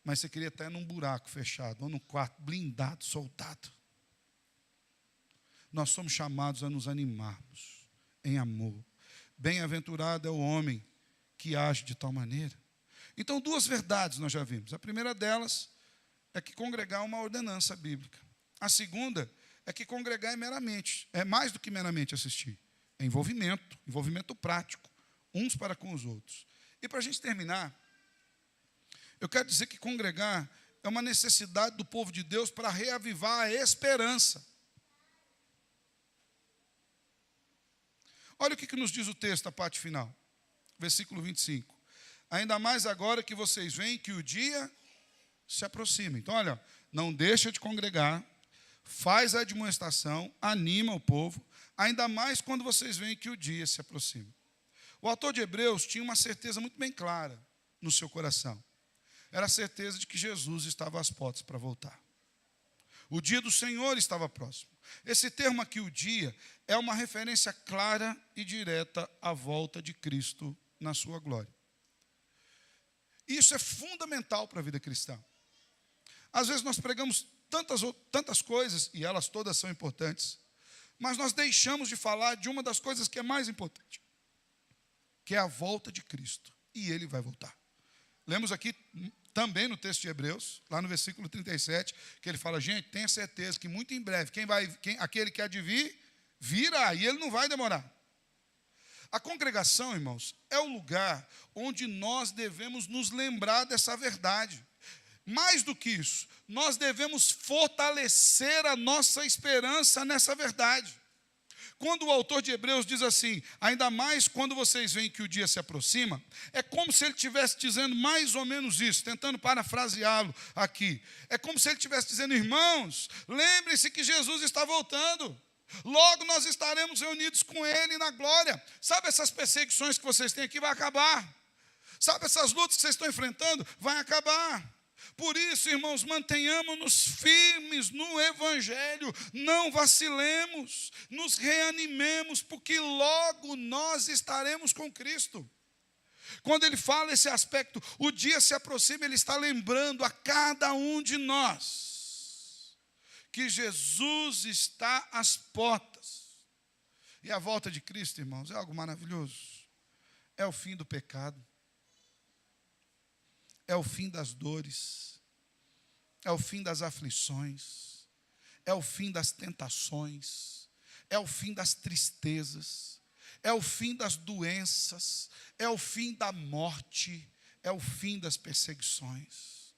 mas você queria estar num buraco fechado, ou num quarto blindado, soltado. Nós somos chamados a nos animarmos em amor. Bem-aventurado é o homem que age de tal maneira. Então, 2 verdades nós já vimos. A primeira delas é que congregar é uma ordenança bíblica. A segunda é que congregar é mais do que meramente assistir. É envolvimento prático, uns para com os outros. E para a gente terminar, eu quero dizer que congregar é uma necessidade do povo de Deus para reavivar a esperança. Olha o que nos diz o texto, a parte final. Versículo 25. Ainda mais agora que vocês veem que o dia se aproxima. Então, olha, não deixa de congregar, faz a admoestação, anima o povo, ainda mais quando vocês veem que o dia se aproxima. O autor de Hebreus tinha uma certeza muito bem clara no seu coração. Era a certeza de que Jesus estava às portas para voltar. O dia do Senhor estava próximo. Esse termo aqui, o dia, é uma referência clara e direta à volta de Cristo na sua glória. Isso é fundamental para a vida cristã. Às vezes nós pregamos tantas coisas, e elas todas são importantes, mas nós deixamos de falar de uma das coisas que é mais importante, que é a volta de Cristo. E Ele vai voltar. Lemos aqui também no texto de Hebreus, lá no versículo 37, que ele fala, gente, tenha certeza que muito em breve, aquele que há de vir, virá, e ele não vai demorar. A congregação, irmãos, é o lugar onde nós devemos nos lembrar dessa verdade. Mais do que isso, nós devemos fortalecer a nossa esperança nessa verdade. quando o autor de Hebreus diz assim, ainda mais quando vocês veem que o dia se aproxima, é como se ele estivesse dizendo mais ou menos isso, tentando parafraseá-lo aqui. É como se ele estivesse dizendo, irmãos, lembrem-se que Jesus está voltando. Logo nós estaremos reunidos com Ele na glória. Sabe essas perseguições que vocês têm aqui? Vai acabar. Sabe essas lutas que vocês estão enfrentando? Vai acabar. Por isso, irmãos, mantenhamos-nos firmes no Evangelho, não vacilemos, nos reanimemos, porque logo nós estaremos com Cristo. Quando ele fala esse aspecto, o dia se aproxima, ele está lembrando a cada um de nós que Jesus está às portas. E a volta de Cristo, irmãos, é algo maravilhoso. É o fim do pecado. É o fim das dores, é o fim das aflições, é o fim das tentações, é o fim das tristezas, é o fim das doenças, é o fim da morte, é o fim das perseguições.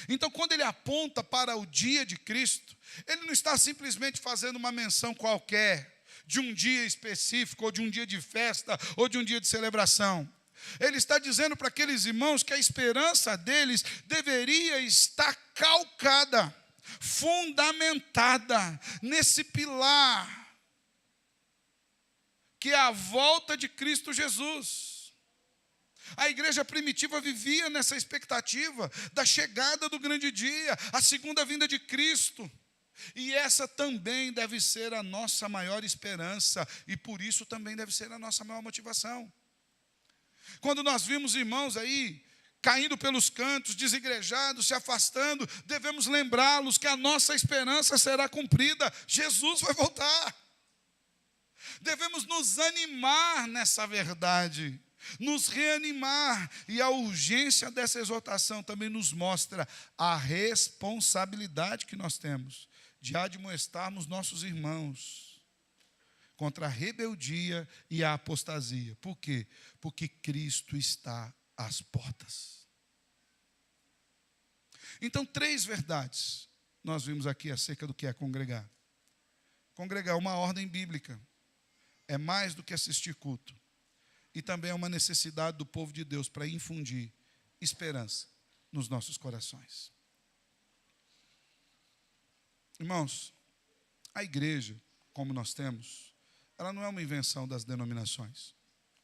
Então, quando ele aponta para o dia de Cristo, ele não está simplesmente fazendo uma menção qualquer de um dia específico, ou de um dia de festa, ou de um dia de celebração. Ele está dizendo para aqueles irmãos que a esperança deles deveria estar calcada, fundamentada nesse pilar, que é a volta de Cristo Jesus. A igreja primitiva vivia nessa expectativa da chegada do grande dia, a segunda vinda de Cristo. E essa também deve ser a nossa maior esperança, e por isso também deve ser a nossa maior motivação. Quando nós vimos irmãos aí caindo pelos cantos, desigrejados, se afastando, devemos lembrá-los que a nossa esperança será cumprida. Jesus vai voltar. Devemos nos animar nessa verdade, nos reanimar. E a urgência dessa exortação também nos mostra a responsabilidade que nós temos de admoestarmos nossos irmãos contra a rebeldia e a apostasia. Por quê? Porque Cristo está às portas. Então, 3 verdades nós vimos aqui acerca do que é congregar. Congregar é uma ordem bíblica, é mais do que assistir culto, e também é uma necessidade do povo de Deus para infundir esperança nos nossos corações. Irmãos, a igreja, como nós temos, ela não é uma invenção das denominações.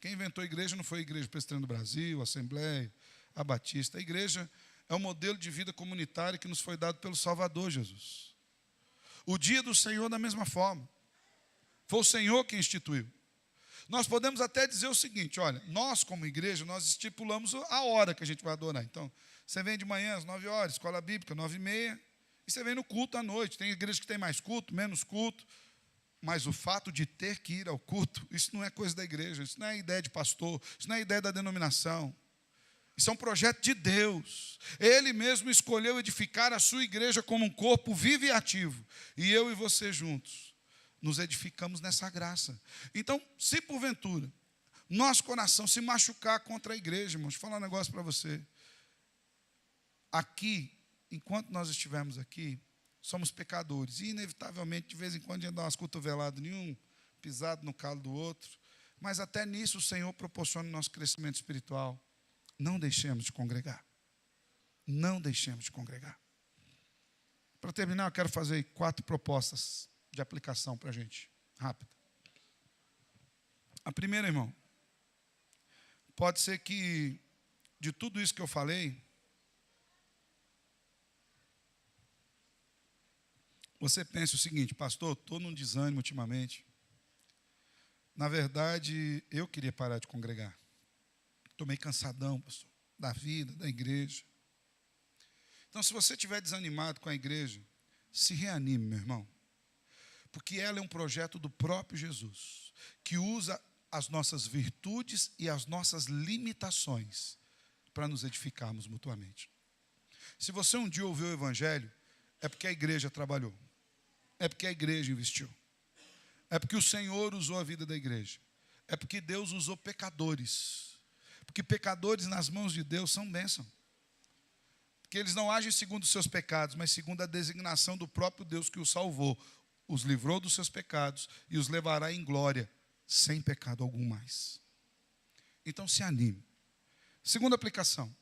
Quem inventou a igreja não foi a Igreja Presbiteriana do Brasil, a Assembleia, a Batista. A igreja é um modelo de vida comunitária que nos foi dado pelo Salvador Jesus. O dia do Senhor da mesma forma. Foi o Senhor quem instituiu. Nós podemos até dizer o seguinte, olha, nós como igreja, nós estipulamos a hora que a gente vai adorar. Então, você vem de manhã às 9 horas, escola bíblica, 9h30, e você vem no culto à noite. Tem igreja que tem mais culto, menos culto. Mas o fato de ter que ir ao culto, isso não é coisa da igreja, isso não é ideia de pastor, isso não é ideia da denominação. Isso é um projeto de Deus. Ele mesmo escolheu edificar a sua igreja como um corpo vivo e ativo. E eu e você juntos nos edificamos nessa graça. Então, se porventura nosso coração se machucar contra a igreja, irmãos, vou falar um negócio para você. Aqui, enquanto nós estivermos aqui, somos pecadores, e inevitavelmente, de vez em quando, a gente dá umas cotoveladas nenhum, pisado no calo do outro, mas até nisso o Senhor proporciona o nosso crescimento espiritual. Não deixemos de congregar. Não deixemos de congregar. Para terminar, eu quero fazer 4 propostas de aplicação para a gente, rápida. A primeira, irmão, pode ser que, de tudo isso que eu falei, você pensa o seguinte, pastor, estou num desânimo ultimamente. Na verdade, eu queria parar de congregar. Estou meio cansadão, pastor, da vida, da igreja. Então, se você estiver desanimado com a igreja, se reanime, meu irmão. Porque ela é um projeto do próprio Jesus, que usa as nossas virtudes e as nossas limitações para nos edificarmos mutuamente. Se você um dia ouviu o evangelho, é porque a igreja trabalhou. É porque a igreja investiu. É porque o Senhor usou a vida da igreja. É porque Deus usou pecadores. Porque pecadores nas mãos de Deus são bênção. Porque eles não agem segundo os seus pecados, mas segundo a designação do próprio Deus que os salvou. os livrou dos seus pecados e os levará em glória, sem pecado algum mais. Então se anime. Segunda aplicação.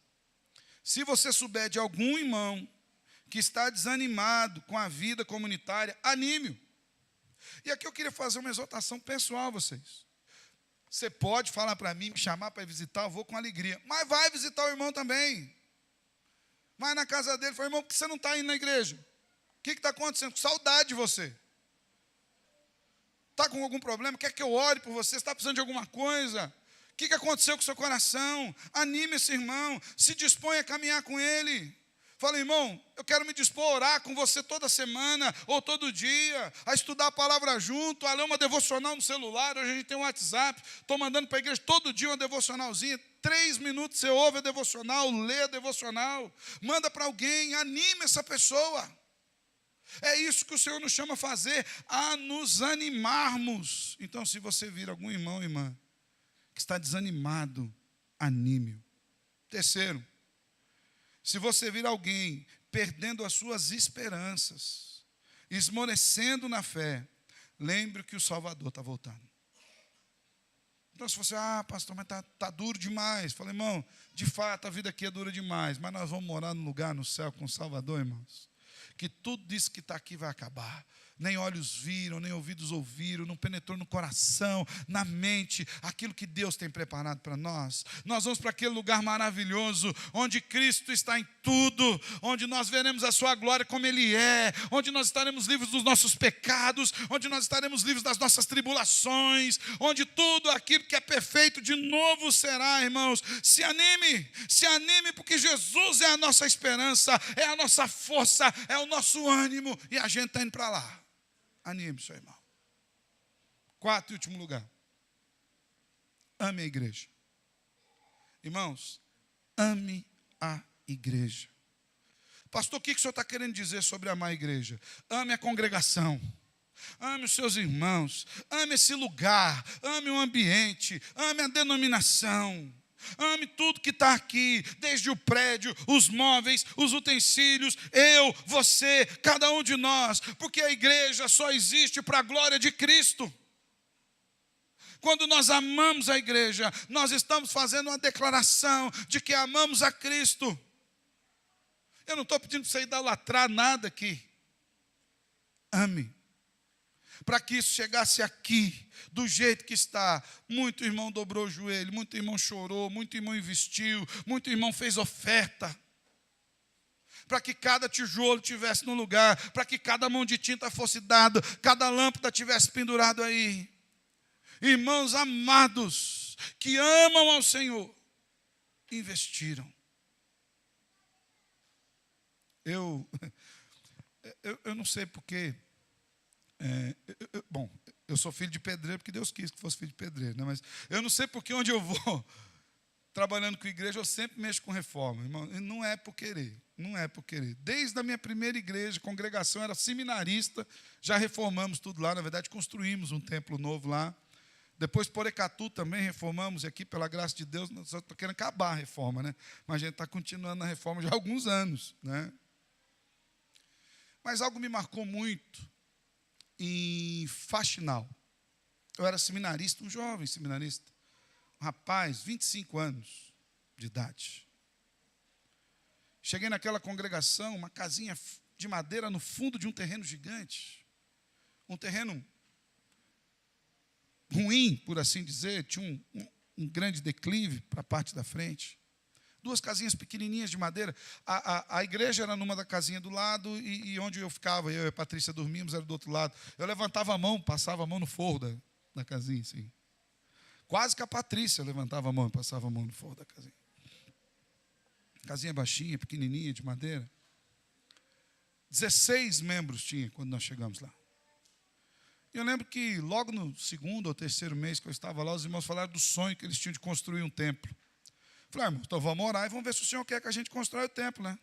Se você souber de algum irmão que está desanimado com a vida comunitária, anime-o. E aqui eu queria fazer uma exortação pessoal a vocês. Você pode falar para mim, me chamar para visitar, eu vou com alegria. Mas vai visitar o irmão também. Vai na casa dele, fala, irmão, por que você não está indo na igreja? O que está acontecendo? Com saudade de você. Está com algum problema? Quer que eu ore por você? Está precisando de alguma coisa? O que aconteceu com o seu coração? Anime esse irmão, se dispõe a caminhar com ele. Fala, irmão, eu quero me dispor a orar com você toda semana ou todo dia, a estudar a palavra junto, a ler uma devocional no celular. Hoje a gente tem um WhatsApp, estou mandando para a igreja todo dia uma devocionalzinha. 3 minutos você ouve a devocional, lê a devocional, manda para alguém, anime essa pessoa. É isso que o Senhor nos chama a fazer, a nos animarmos. Então, se você vir algum irmão, irmã, que está desanimado, anime-o. Terceiro, se você vir alguém perdendo as suas esperanças, esmorecendo na fé, lembre que o Salvador está voltando. Então, se você, pastor, mas está duro demais. Falei, irmão, de fato a vida aqui é dura demais, mas nós vamos morar num lugar no céu com o Salvador, irmãos, que tudo isso que está aqui vai acabar. Nem olhos viram, nem ouvidos ouviram, não penetrou no coração, na mente, aquilo que Deus tem preparado para nós. Nós vamos para aquele lugar maravilhoso, onde Cristo está em tudo, onde nós veremos a sua glória como Ele é, onde nós estaremos livres dos nossos pecados, onde nós estaremos livres das nossas tribulações, onde tudo aquilo que é perfeito de novo será, irmãos. Se anime, porque Jesus é a nossa esperança, é a nossa força, é o nosso ânimo, e a gente está indo para lá. Anime, seu irmão. 4 e último lugar. Ame a igreja. Irmãos, ame a igreja. Pastor, o que o senhor está querendo dizer sobre amar a igreja? Ame a congregação. Ame os seus irmãos. Ame esse lugar. Ame o ambiente. Ame a denominação. Ame tudo que está aqui, desde o prédio, os móveis, os utensílios, eu, você, cada um de nós, porque a igreja só existe para a glória de Cristo. Quando nós amamos a igreja, nós estamos fazendo uma declaração de que amamos a Cristo. Eu não estou pedindo para você idolatrar nada aqui. Ame. Para que isso chegasse aqui, do jeito que está, muito irmão dobrou o joelho, muito irmão chorou, muito irmão investiu, muito irmão fez oferta. Para que cada tijolo tivesse no lugar, para que cada mão de tinta fosse dada, cada lâmpada tivesse pendurado aí. Irmãos amados, que amam ao Senhor, investiram. Eu não sei porque... bom, eu sou filho de pedreiro porque Deus quis que fosse filho de pedreiro, né? Mas eu não sei porque onde eu vou trabalhando com igreja eu sempre mexo com reforma, irmão. E não é por querer, não é por querer. Desde a minha primeira igreja, congregação, era seminarista, já reformamos tudo lá, na verdade construímos um templo novo lá. Depois Porecatu também reformamos, e aqui pela graça de Deus, nós só estamos querendo acabar a reforma, né? Mas a gente está continuando na reforma já há alguns anos, né? Mas algo me marcou muito em Faxinal. Eu era seminarista, um jovem seminarista, um rapaz, 25 anos de idade. Cheguei naquela congregação, uma casinha de madeira no fundo de um terreno gigante, um terreno ruim, por assim dizer, tinha um grande declive para a parte da frente. 2 casinhas pequenininhas de madeira. A igreja era numa da casinha do lado e onde eu ficava, eu e a Patrícia dormíamos, era do outro lado. Eu levantava a mão, passava a mão no forro da casinha, assim. Quase que a Patrícia levantava a mão e passava a mão no forro da casinha. Casinha baixinha, pequenininha, de madeira. 16 membros tinha quando nós chegamos lá. E eu lembro que logo no 2º ou 3º mês que eu estava lá, os irmãos falaram do sonho que eles tinham de construir um templo. Falei, irmão, então vamos orar e vamos ver se o Senhor quer que a gente constrói o templo, né?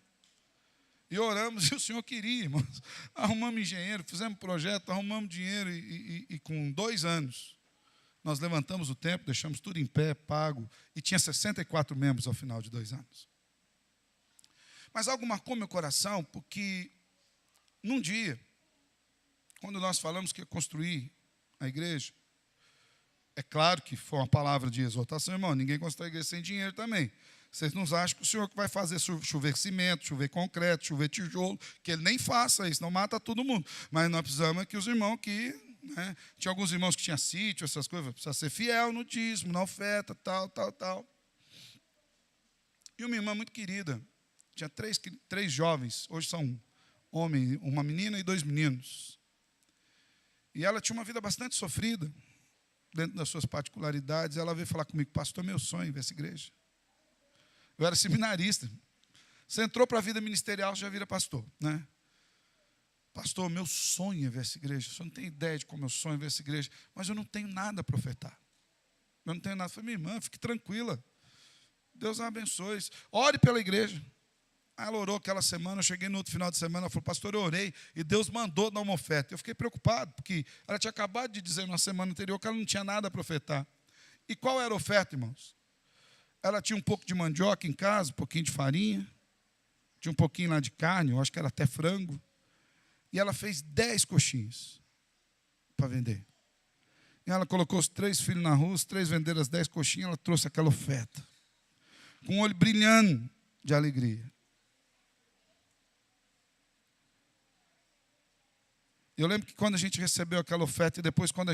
E oramos, e o Senhor queria, irmãos. Arrumamos engenheiro, fizemos projeto, arrumamos dinheiro e com 2 anos, nós levantamos o templo, deixamos tudo em pé, pago, e tinha 64 membros ao final de 2 anos. Mas algo marcou meu coração, porque num dia, quando nós falamos que ia construir a igreja, é claro que foi uma palavra de exortação, irmão, ninguém constrói a igreja sem dinheiro também. Vocês não acham que o senhor que vai fazer chover cimento, chover concreto, chover tijolo, que ele nem faça isso, não mata todo mundo. Mas nós precisamos que os irmãos que, né, tinha alguns irmãos que tinham sítio, essas coisas, precisa ser fiel no dízimo, na oferta, tal. E uma irmã muito querida, tinha três jovens, hoje são um homem, uma menina e 2 meninos. E ela tinha uma vida bastante sofrida, dentro das suas particularidades. Ela veio falar comigo: pastor, meu sonho é ver essa igreja. Eu era seminarista. Você entrou para a vida ministerial, você já vira pastor, né? Pastor, meu sonho é ver essa igreja. Você não tem ideia de como eu sonho ver essa igreja, mas eu não tenho nada para ofertar. Eu não tenho nada. Eu falei: minha irmã, fique tranquila. Deus a abençoe. Ore pela igreja. Aí ela orou aquela semana, eu cheguei no outro final de semana, ela falou: pastor, eu orei e Deus mandou dar uma oferta. Eu fiquei preocupado, porque ela tinha acabado de dizer na semana anterior que ela não tinha nada para ofertar. E qual era a oferta, irmãos? Ela tinha um pouco de mandioca em casa, um pouquinho de farinha, tinha um pouquinho lá de carne, eu acho que era até frango. E ela fez 10 coxinhas para vender. E ela colocou os 3 filhos na rua, os 3 venderam as 10 coxinhas, ela trouxe aquela oferta, com o olho brilhando de alegria. Eu lembro que quando a gente recebeu aquela oferta, e depois quando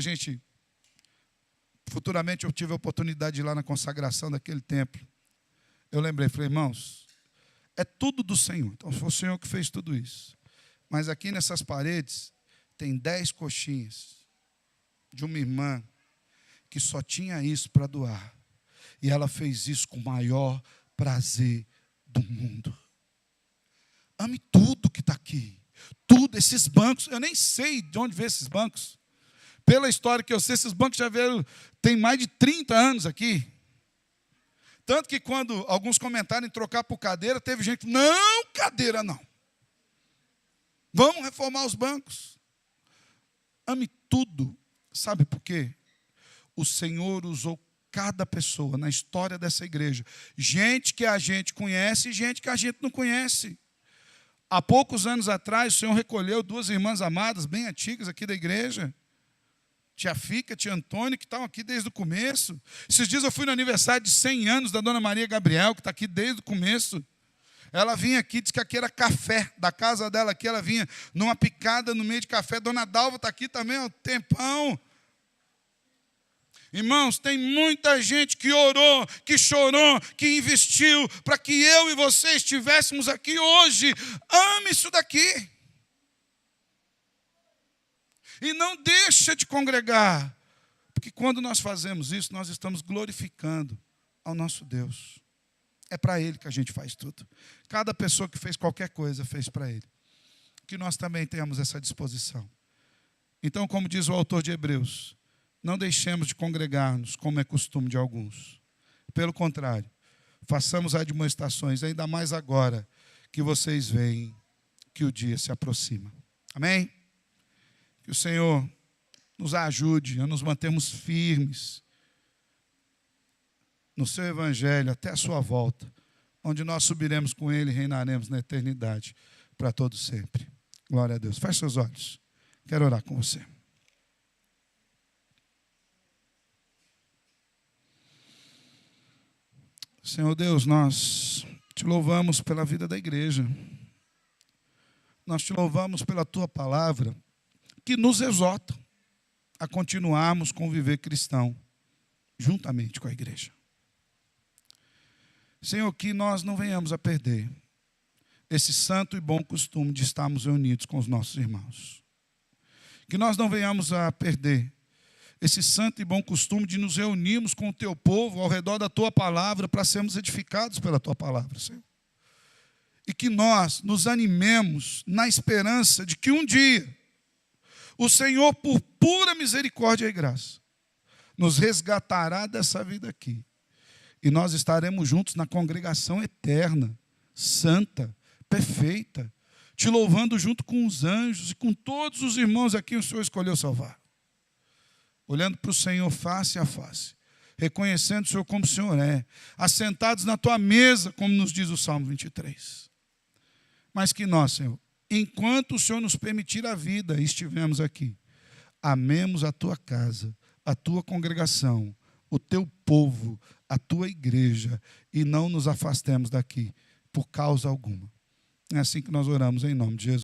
futuramente eu tive a oportunidade de ir lá na consagração daquele templo, eu lembrei, falei: irmãos, é tudo do Senhor. Então foi o Senhor que fez tudo isso. Mas aqui nessas paredes tem 10 coxinhas de uma irmã que só tinha isso para doar. E ela fez isso com o maior prazer do mundo. Ame tudo que está aqui. Tudo, esses bancos, eu nem sei de onde veio esses bancos. Pela história que eu sei, esses bancos já vieram, tem mais de 30 anos aqui. Tanto que quando alguns comentaram em trocar por cadeira, teve gente que: não, cadeira não. Vamos reformar os bancos. Ame tudo. Sabe por quê? O Senhor usou cada pessoa na história dessa igreja. Gente que a gente conhece e gente que a gente não conhece. Há poucos anos atrás, o Senhor recolheu 2 irmãs amadas, bem antigas aqui da igreja. Tia Fica, tia Antônia, que estavam aqui desde o começo. Esses dias eu fui no aniversário de 100 anos da dona Maria Gabriel, que está aqui desde o começo. Ela vinha aqui, disse que aqui era café. Da casa dela aqui, ela vinha numa picada no meio de café. Dona Dalva está aqui também há um tempão. Irmãos, tem muita gente que orou, que chorou, que investiu para que eu e você estivéssemos aqui hoje. Ame isso daqui. E não deixa de congregar. Porque quando nós fazemos isso, nós estamos glorificando ao nosso Deus. É para Ele que a gente faz tudo. Cada pessoa que fez qualquer coisa, fez para Ele. Que nós também tenhamos essa disposição. Então, como diz o autor de Hebreus, não deixemos de congregar-nos, como é costume de alguns. Pelo contrário, façamos admoestações, ainda mais agora que vocês veem que o dia se aproxima. Amém? Que o Senhor nos ajude a nos mantermos firmes no seu evangelho até a sua volta, onde nós subiremos com Ele e reinaremos na eternidade para todo sempre. Glória a Deus. Feche seus olhos. Quero orar com você. Senhor Deus, nós te louvamos pela vida da igreja. Nós te louvamos pela tua palavra, que nos exorta a continuarmos com o viver cristão, juntamente com a igreja. Senhor, que nós não venhamos a perder esse santo e bom costume de estarmos reunidos com os nossos irmãos. Que nós não venhamos a perder esse santo e bom costume de nos reunirmos com o teu povo ao redor da tua palavra para sermos edificados pela tua palavra, Senhor. E que nós nos animemos na esperança de que um dia o Senhor, por pura misericórdia e graça, nos resgatará dessa vida aqui. E nós estaremos juntos na congregação eterna, santa, perfeita, te louvando junto com os anjos e com todos os irmãos a quem o Senhor escolheu salvar. Olhando para o Senhor face a face, reconhecendo o Senhor como o Senhor é, assentados na tua mesa, como nos diz o Salmo 23. Mas que nós, Senhor, enquanto o Senhor nos permitir a vida e estivemos aqui. Amemos a tua casa, a tua congregação, o teu povo, a tua igreja, e não nos afastemos daqui por causa alguma. É assim que nós oramos em nome de Jesus.